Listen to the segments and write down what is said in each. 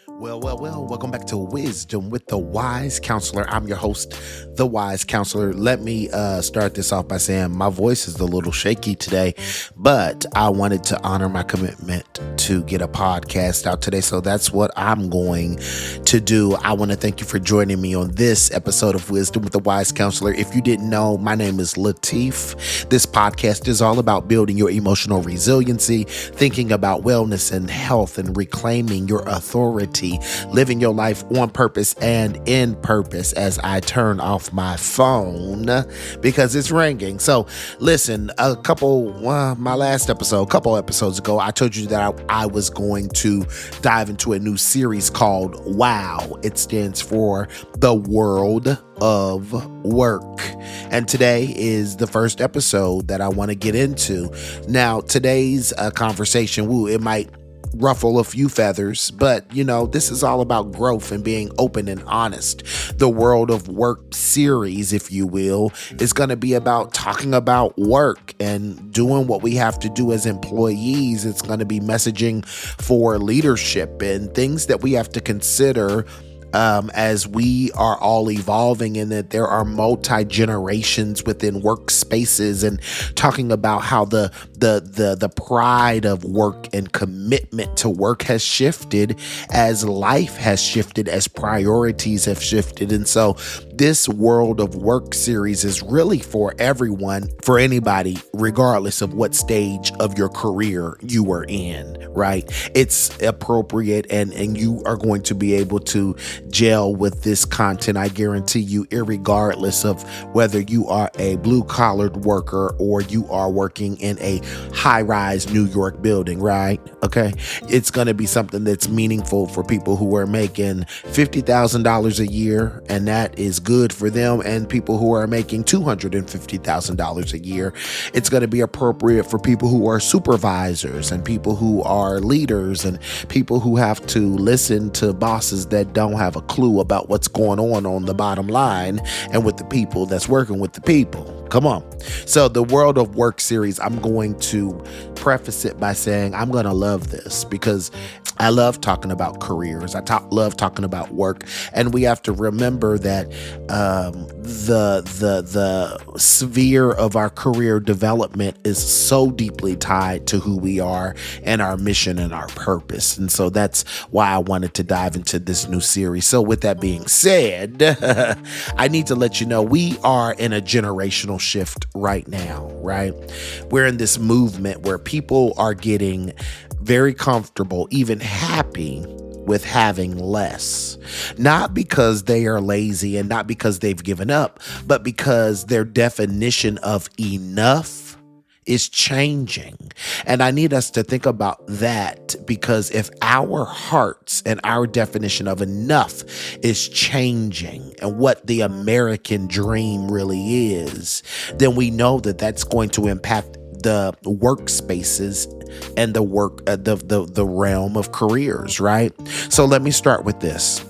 Well, welcome back to Wisdom with the Wise Counselor. I'm your host, the Wise Counselor. Let me start this off by saying my voice is a little shaky today, but I wanted to honor my commitment to get a podcast out today. So that's what I'm going to do. I want to thank you for joining me on this episode of Wisdom with the Wise Counselor. If you didn't know, my name is Lateef. This podcast is all about building your emotional resiliency, thinking about wellness and health, and reclaiming your authority, living your life on purpose and in purpose, as I turn off my phone because it's ringing. So listen, a couple episodes ago, I told you that I was going to dive into a new series called WOW. It stands for the World of Work. And today is the first episode that I want to get into. Now, today's conversation, it might ruffle a few feathers, but this is all about growth and being open and honest. The World of Work series, if you will, is going to be about talking about work and doing what we have to do as employees. It's going to be messaging for leadership and things that we have to consider as we are all evolving, and that there are multi-generations within workspaces, and talking about how the pride of work and commitment to work has shifted as life has shifted, as priorities have shifted. And so this World of Work series is really for everyone, for anybody, regardless of what stage of your career you are in, right? It's appropriate, and you are going to be able to gel with this content, I guarantee you, irregardless of whether you are a blue-collared worker or you are working in a high-rise New York building, right? Okay. It's going to be something that's meaningful for people who are making $50,000 a year, and that is good for them, and people who are making $250,000 a year. It's going to be appropriate for people who are supervisors, and people who are leaders, and people who have to listen to bosses that don't have a clue about what's going on the bottom line and with the people that's working with the people. Come on. So the World of Work series, I'm going to preface it by saying I'm going to love this because I love talking about careers. I love talking about work. And we have to remember that the sphere of our career development is so deeply tied to who we are and our mission and our purpose. And so that's why I wanted to dive into this new series. So with that being said, I need to let you know we are in a generational shift right now, right? We're in this movement where people are getting very comfortable, even happy with having less. Not because they are lazy and not because they've given up, but because their definition of enough is changing. And I need us to think about that, because if our hearts and our definition of enough is changing and what the American dream really is, then we know that that's going to impact the workspaces and the work, the realm of careers, right? So let me start with this.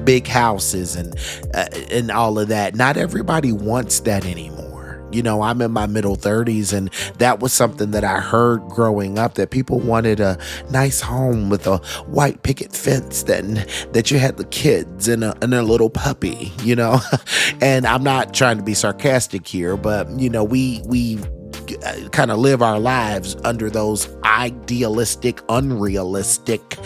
Big houses and all of that. Not everybody wants that anymore. I'm in my middle 30s, and that was something that I heard growing up, that people wanted a nice home with a white picket fence, that you had the kids and a little puppy, And I'm not trying to be sarcastic here, but we kind of live our lives under those idealistic, unrealistic,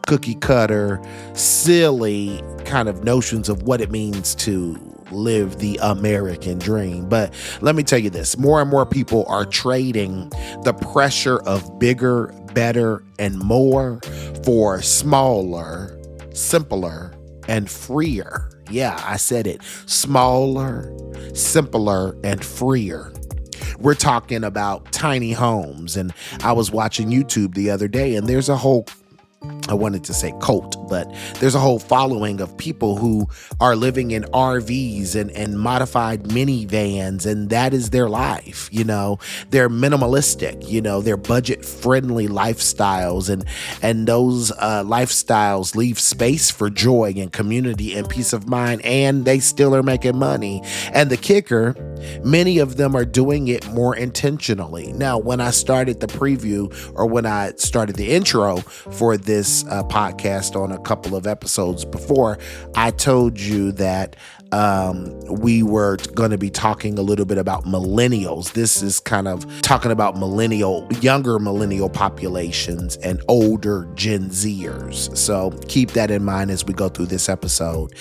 cookie cutter, silly kind of notions of what it means to live the American dream. But let me tell you this, more and more people are trading the pressure of bigger, better, and more for smaller, simpler, and freer. Yeah, I said it. Smaller, simpler, and freer. We're talking about tiny homes. And I was watching YouTube the other day, and there's a whole I wanted to say cult, but there's a whole following of people who are living in RVs and modified minivans, and that is their life. They're minimalistic, they're budget friendly lifestyles, and those lifestyles leave space for joy and community and peace of mind, and they still are making money. And the kicker Many of them are doing it more intentionally. Now, when I started the preview, or when I started the intro for this podcast on a couple of episodes before, I told you that we were going to be talking a little bit about millennials. This is kind of talking about younger millennial populations and older Gen Zers. So keep that in mind as we go through this episode.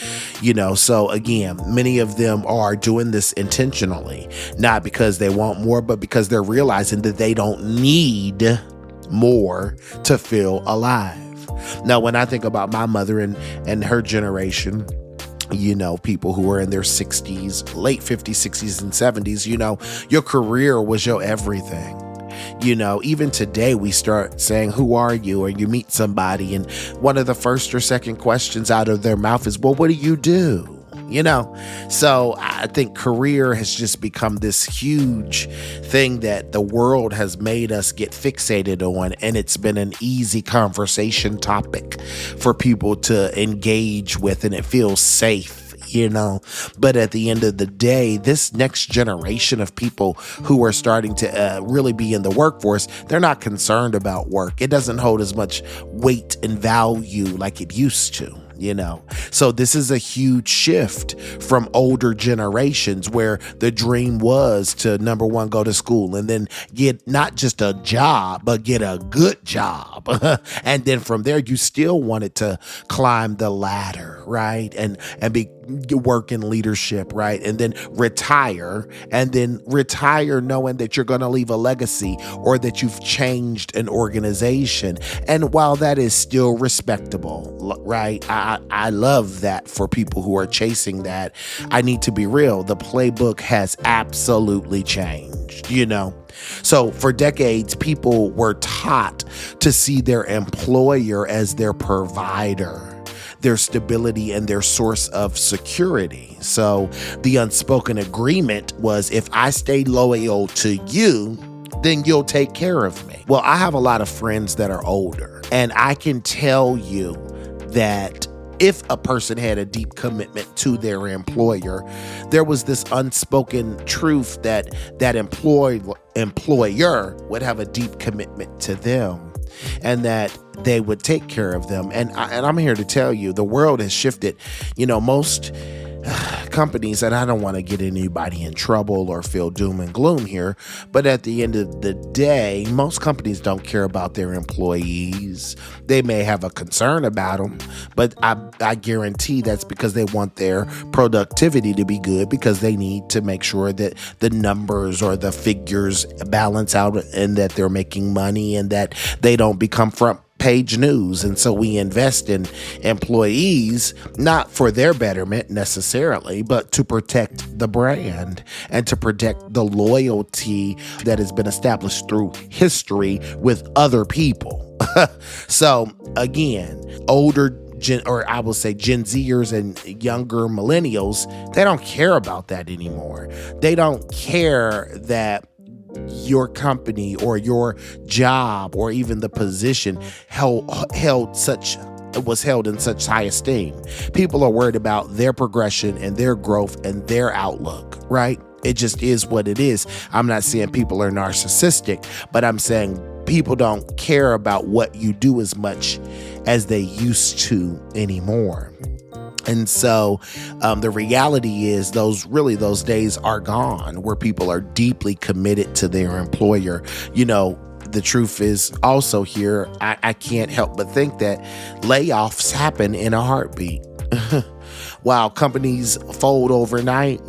So again, many of them are doing this intentionally, not because they want more, but because they're realizing that they don't need more to feel alive. Now, when I think about my mother and her generation, people who are in their 60s, late 50s, 60s, and 70s, your career was your everything. Even today we start saying, who are you? Or you meet somebody and one of the first or second questions out of their mouth is, well, what do you do? So I think career has just become this huge thing that the world has made us get fixated on. And it's been an easy conversation topic for people to engage with, and it feels safe. But at the end of the day, this next generation of people who are starting to really be in the workforce, they're not concerned about work. It doesn't hold as much weight and value like it used to. So this is a huge shift from older generations where the dream was to, number one, go to school and then get not just a job, but get a good job. And then from there, you still wanted to climb the ladder, right? And work in leadership, right? And then retire knowing that you're going to leave a legacy or that you've changed an organization. And while that is still respectable, right? I love that for people who are chasing that. I need to be real. The playbook has absolutely changed, So for decades, people were taught to see their employer as their provider, their stability, and their source of security. So the unspoken agreement was, if I stay loyal to you, then you'll take care of me. Well, I have a lot of friends that are older, and I can tell you that if a person had a deep commitment to their employer, there was this unspoken truth that employer would have a deep commitment to them, and that they would take care of them. And I'm here to tell you, the world has shifted. Most companies, and I don't want to get anybody in trouble or feel doom and gloom here, but at the end of the day, most companies don't care about their employees. They may have a concern about them, but I guarantee that's because they want their productivity to be good, because they need to make sure that the numbers or the figures balance out and that they're making money and that they don't become front page news. And so we invest in employees, not for their betterment necessarily, but to protect the brand and to protect the loyalty that has been established through history with other people. So again, Gen Zers and younger millennials, they don't care about that anymore. They don't care that your company or your job or even the position was held in such high esteem. People are worried about their progression and their growth and their outlook, right? It just is what it is. I'm not saying people are narcissistic, but I'm saying people don't care about what you do as much as they used to anymore. And so the reality is those days are gone where people are deeply committed to their employer. The truth is also here, I can't help but think that layoffs happen in a heartbeat. While companies fold overnight,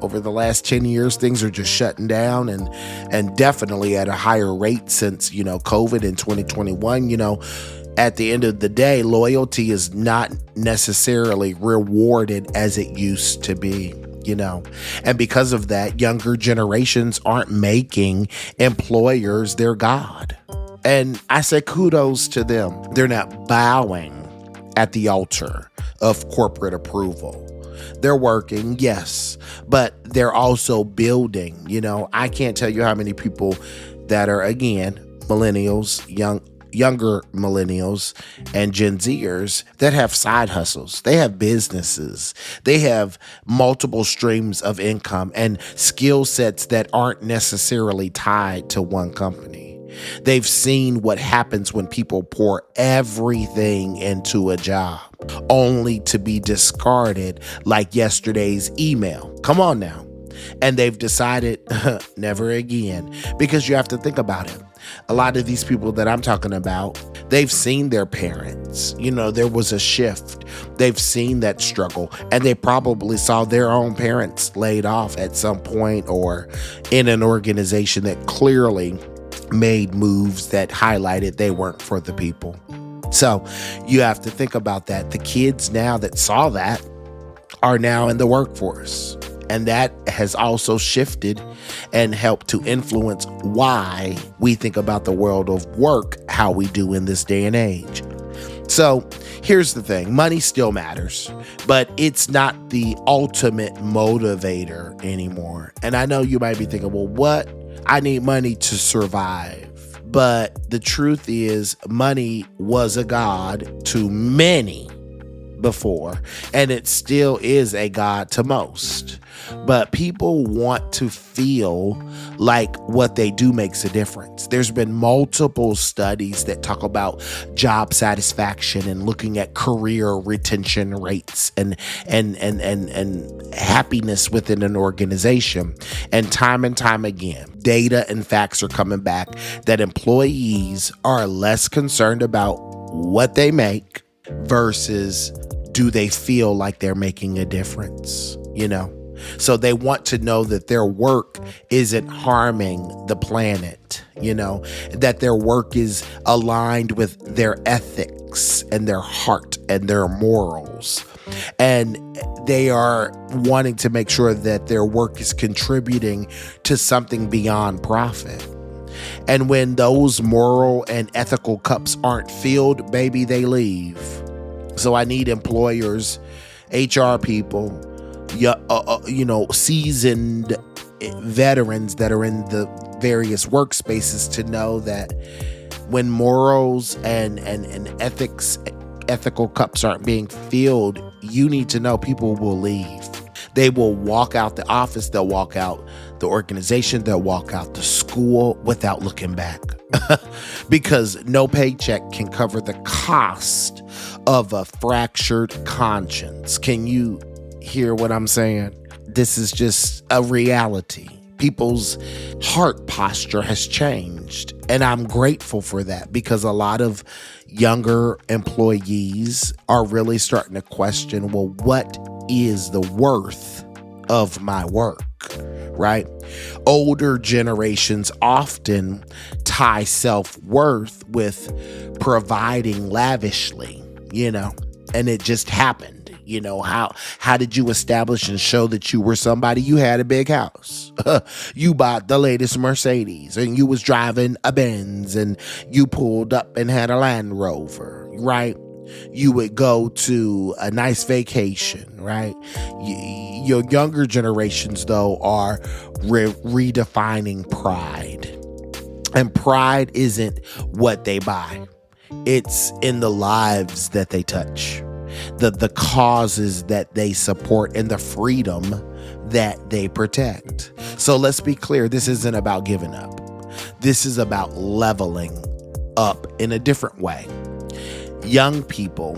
over the last 10 years, things are just shutting down and definitely at a higher rate since, COVID in 2021, at the end of the day, loyalty is not necessarily rewarded as it used to be, and because of that, younger generations aren't making employers their God. And I say kudos to them. They're not bowing at the altar of corporate approval. They're working, yes, but they're also building. I can't tell you how many people that are, again, millennials, younger millennials and Gen Zers that have side hustles. They have businesses. They have multiple streams of income and skill sets that aren't necessarily tied to one company. They've seen what happens when people pour everything into a job only to be discarded like yesterday's email. Come on now. And they've decided never again, because you have to think about it. A lot of these people that I'm talking about, they've seen their parents. There was a shift. They've seen that struggle, and they probably saw their own parents laid off at some point or in an organization that clearly made moves that highlighted they weren't for the people. So you have to think about that. The kids now that saw that are now in the workforce. And that has also shifted and helped to influence why we think about the world of work how we do in this day and age. So here's the thing. Money still matters, but it's not the ultimate motivator anymore. And I know you might be thinking, well, what? I need money to survive. But the truth is, money was a god to many before, and it still is a god to most. But people want to feel like what they do makes a difference. There's been multiple studies that talk about job satisfaction and looking at career retention rates and happiness within an organization. And time again, data and facts are coming back that employees are less concerned about what they make versus do they feel like they're making a difference, So they want to know that their work isn't harming the planet, that their work is aligned with their ethics and their heart and their morals. And they are wanting to make sure that their work is contributing to something beyond profit. And when those moral and ethical cups aren't filled, baby, they leave. So I need employers, HR people, seasoned veterans that are in the various workspaces to know that when morals and ethical cups aren't being filled, you need to know people will leave. They will walk out the office, they'll walk out the organization, they'll walk out the school without looking back. Because no paycheck can cover the cost of a fractured conscience. Can you hear what I'm saying? This is just a reality. People's heart posture has changed. And I'm grateful for that, because a lot of younger employees are really starting to question, well, what is the worth of my work, right? Older generations often tie self-worth with providing lavishly, and it just happened. How did you establish and show that you were somebody? You had a big house. You bought the latest Mercedes, and you was driving a Benz, and you pulled up and had a Land Rover, right? You would go to a nice vacation, right? Your younger generations, though, are redefining pride. And pride isn't what they buy. It's in the lives that they touch, the causes that they support, and the freedom that they protect. So let's be clear, this isn't about giving up. This is about leveling up in a different way. Young people,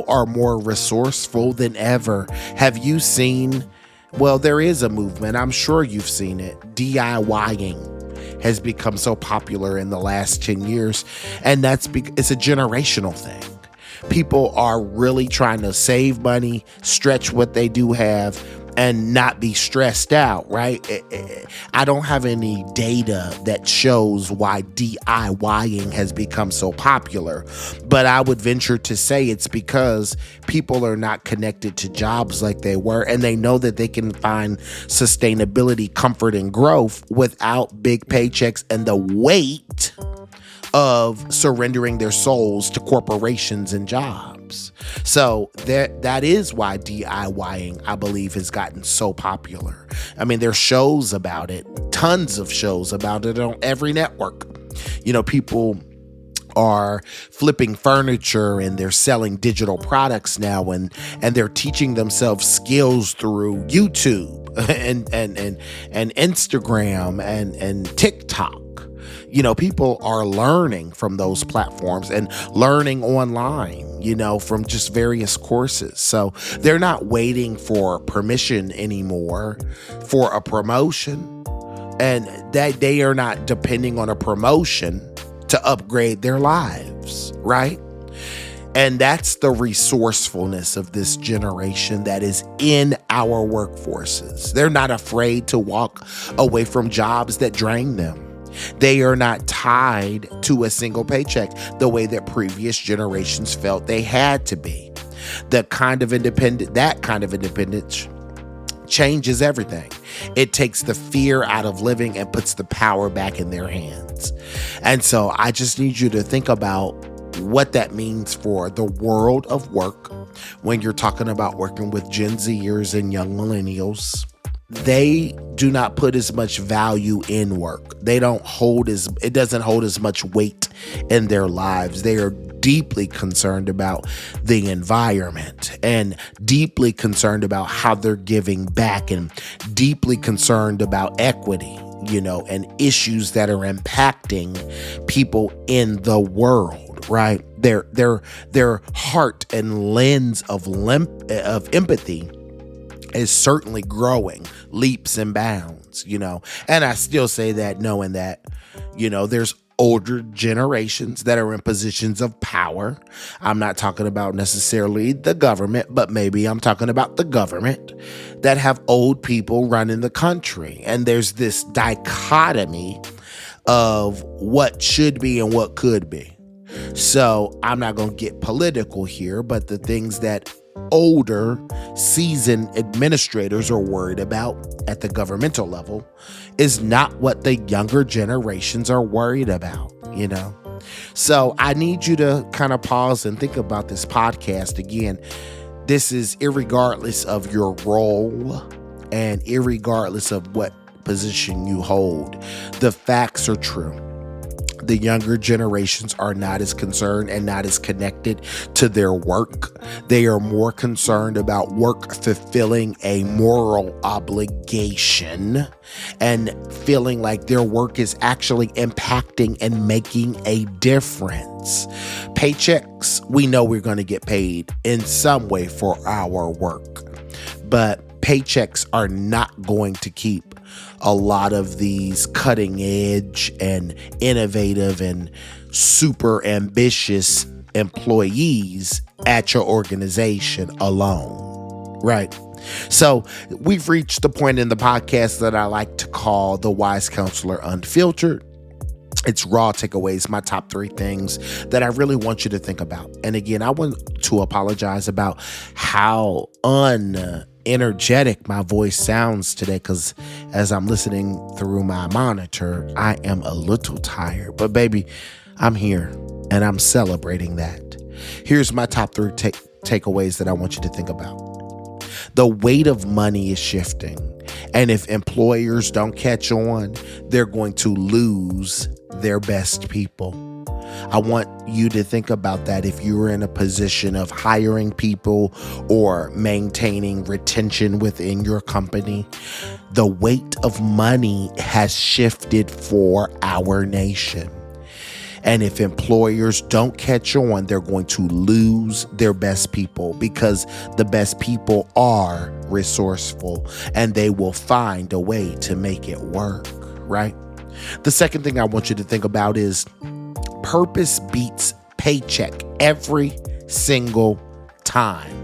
are more resourceful than ever. Have you seen, well, there is a movement, I'm sure you've seen it, DIYing has become so popular in the last 10 years. And it's a generational thing. People are really trying to save money, stretch what they do have, and not be stressed out, right? I don't have any data that shows why DIYing has become so popular, but I would venture to say it's because people are not connected to jobs like they were, and they know that they can find sustainability, comfort, and growth without big paychecks and the weight of surrendering their souls to corporations and jobs. So that is why DIYing, I believe, has gotten so popular. I mean, there's shows about it, tons of shows about it on every network. People are flipping furniture and they're selling digital products now, and they're teaching themselves skills through YouTube and Instagram and TikTok. People are learning from those platforms and learning online, from just various courses. So they're not waiting for permission anymore for a promotion, and that they are not depending on a promotion to upgrade their lives, right? And that's the resourcefulness of this generation that is in our workforces. They're not afraid to walk away from jobs that drain them. They are not tied to a single paycheck the way that previous generations felt they had to be. That kind of independence changes everything. It takes the fear out of living and puts the power back in their hands. And so I just need you to think about what that means for the world of work when you're talking about working with Gen Zers and young millennials. They do not put as much value in work. It doesn't hold as much weight in their lives. They are deeply concerned about the environment and deeply concerned about how they're giving back and deeply concerned about equity, and issues that are impacting people in the world, right? Their heart and lens of empathy is certainly growing leaps and bounds, and I still say that knowing that, there's older generations that are in positions of power. I'm not talking about necessarily the government, but maybe I'm talking about the government that have old people running the country. And there's this dichotomy of what should be and what could be. So I'm not going to get political here, but the things that older, seasoned administrators are worried about at the governmental level is not what the younger generations are worried about, So I need you to kind of pause and think about this podcast. Again, this is irregardless of your role and irregardless of what position you hold. The facts are true. The younger generations are not as concerned and not as connected to their work. They are more concerned about work fulfilling a moral obligation and feeling like their work is actually impacting and making a difference. Paychecks, we know we're going to get paid in some way for our work, but paychecks are not going to keep a lot of these cutting edge and innovative and super ambitious employees at your organization alone, right? So we've reached the point in the podcast that I like to call the Wise Counselor Unfiltered. It's raw takeaways, my top 3 things that I really want you to think about. And again, I want to apologize about how energetic my voice sounds today, because as I'm listening through my monitor, I am a little tired. But baby, I'm here and I'm celebrating that. Here's my top 3 takeaways that I want you to think about. The weight of money is shifting, and if employers don't catch on, they're going to lose their best people. I want you to think about that if you're in a position of hiring people or maintaining retention within your company. The weight of money has shifted for our nation. And if employers don't catch on, they're going to lose their best people, because the best people are resourceful and they will find a way to make it work, right? The second thing I want you to think about is purpose beats paycheck every single time.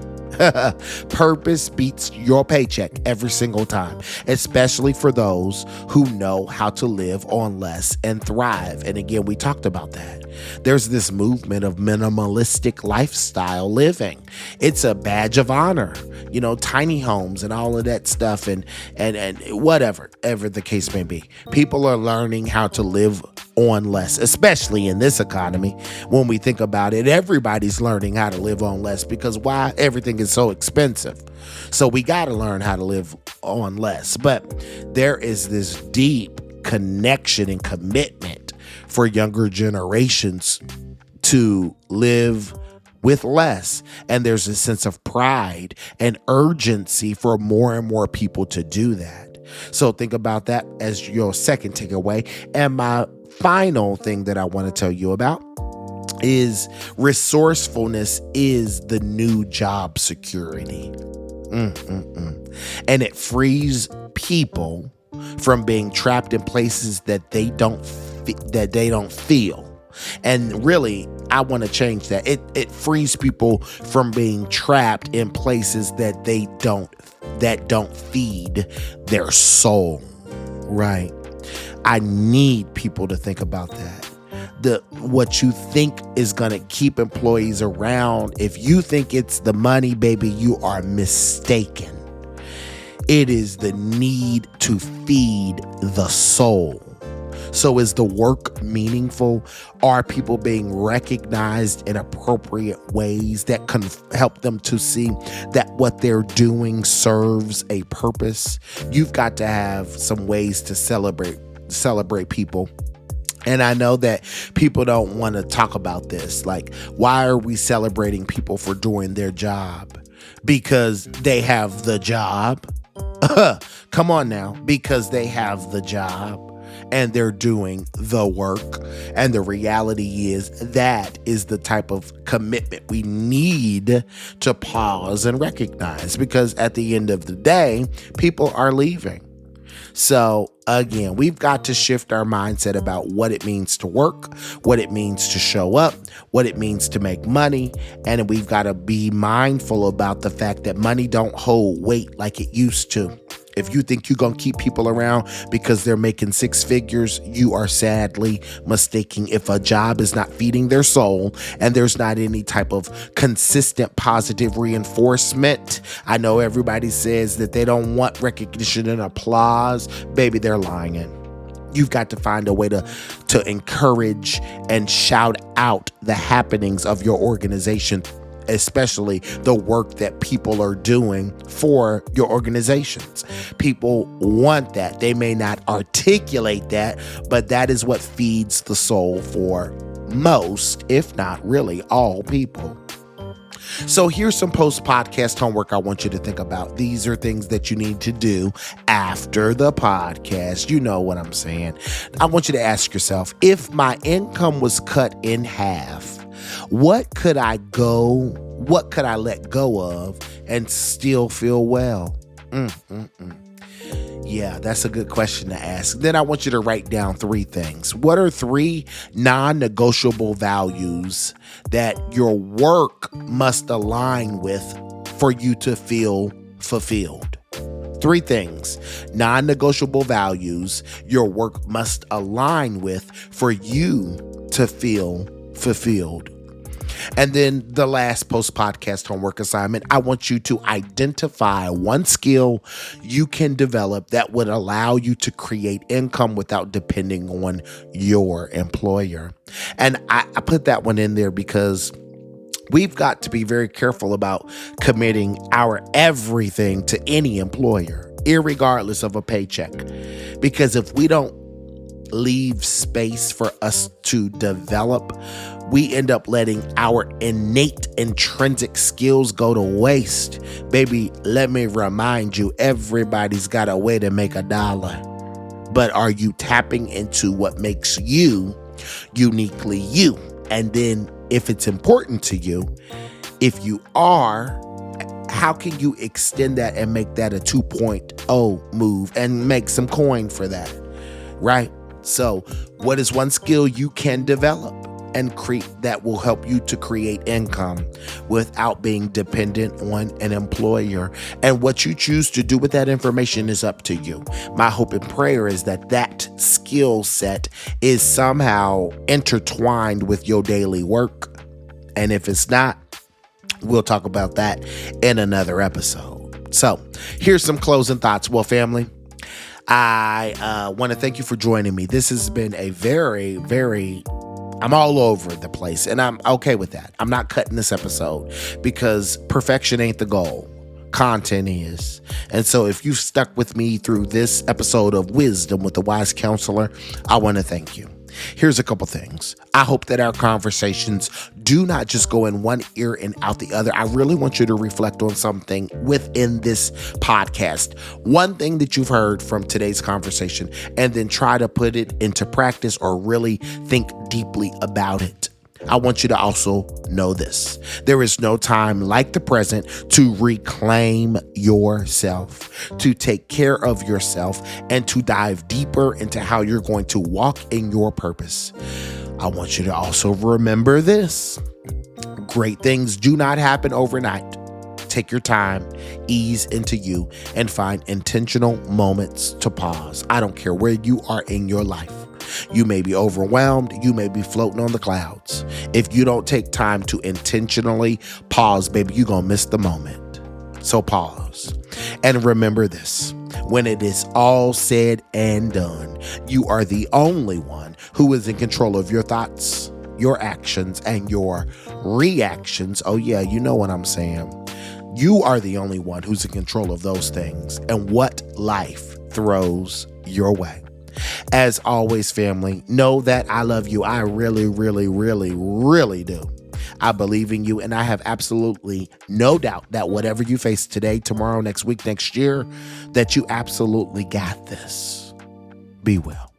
Purpose beats your paycheck every single time, especially for those who know how to live on less and thrive. And again, we talked about that. There's this movement of minimalistic lifestyle living. It's a badge of honor, tiny homes and all of that stuff, and whatever the case may be. People are learning how to live on less, especially in this economy. When we think about it, everybody's learning how to live on less, because why? Everything is so expensive. So we got to learn how to live on less. But there is this deep connection and commitment for younger generations to live with less. And there's a sense of pride and urgency for more and more people to do that. So think about that as your second takeaway. And my final thing that I want to tell you about is resourcefulness is the new job security. And it frees people from being trapped in places that they don't feel. And really, I want to change that. It frees people from being trapped in places that don't feed their soul. Right? I need people to think about that. What you think is going to keep employees around, if you think it's the money, baby, you are mistaken. It is the need to feed the soul. So is the work meaningful? Are people being recognized in appropriate ways that can help them to see that what they're doing serves a purpose? You've got to have some ways to celebrate people. And I know that people don't want to talk about this. Like, why are we celebrating people for doing their job? Because they have the job. Come on now. Because they have the job and they're doing the work. And the reality is that is the type of commitment we need to pause and recognize. Because at the end of the day, people are leaving. So again, we've got to shift our mindset about what it means to work, what it means to show up, what it means to make money. And we've got to be mindful about the fact that money don't hold weight like it used to. If you think you're going to keep people around because they're making six figures, you are sadly mistaken. If a job is not feeding their soul and there's not any type of consistent positive reinforcement, I know everybody says that they don't want recognition and applause. Baby, they're lying. You've got to find a way to encourage and shout out the happenings of your organization, especially the work that people are doing for your organizations. People want that. They may not articulate that, but that is what feeds the soul for most, if not really all people. So here's some post-podcast homework I want you to think about. These are things that you need to do after the podcast. You know what I'm saying. I want you to ask yourself, if my income was cut in half, what could I let go of and still feel well? Yeah, that's a good question to ask. Then I want you to write down 3 things. What are 3 non-negotiable values that your work must align with for you to feel fulfilled? 3 things, non-negotiable values your work must align with for you to feel fulfilled. And then the last post-podcast homework assignment, I want you to identify one skill you can develop that would allow you to create income without depending on your employer. And I put that one in there because we've got to be very careful about committing our everything to any employer, irregardless of a paycheck. Because if we don't leave space for us to develop, we end up letting our innate intrinsic skills go to waste. Baby, let me remind you, everybody's got a way to make $1. But are you tapping into what makes you uniquely you? And then if it's important to you, if you are, how can you extend that and make that a 2.0 move and make some coin for that, right? So what is one skill you can develop and create that will help you to create income without being dependent on an employer? And what you choose to do with that information is up to you. My hope and prayer is that that skill set is somehow intertwined with your daily work. And if it's not, we'll talk about that in another episode. So here's some closing thoughts. Well, family, I want to thank you for joining me. This has been a very, I'm all over the place, and I'm okay with that. I'm not cutting this episode because perfection ain't the goal. Content is. And so if you've stuck with me through this episode of Wisdom with the Wise Counselor, I want to thank you. Here's a couple things. I hope that our conversations do not just go in one ear and out the other. I really want you to reflect on something within this podcast. One thing that you've heard from today's conversation, and then try to put it into practice or really think deeply about it. I want you to also know this. There is no time like the present to reclaim yourself, to take care of yourself, and to dive deeper into how you're going to walk in your purpose. I want you to also remember this. Great things do not happen overnight. Take your time, ease into you, and find intentional moments to pause. I don't care where you are in your life. You may be overwhelmed. You may be floating on the clouds. If you don't take time to intentionally pause, baby, you're going to miss the moment. So pause. And remember this. When it is all said and done, you are the only one who is in control of your thoughts, your actions, and your reactions. Oh yeah, you know what I'm saying. You are the only one who's in control of those things and what life throws your way. As always, family, know that I love you. I really, really, really, really do. I believe in you, and I have absolutely no doubt that whatever you face today, tomorrow, next week, next year, that you absolutely got this. Be well.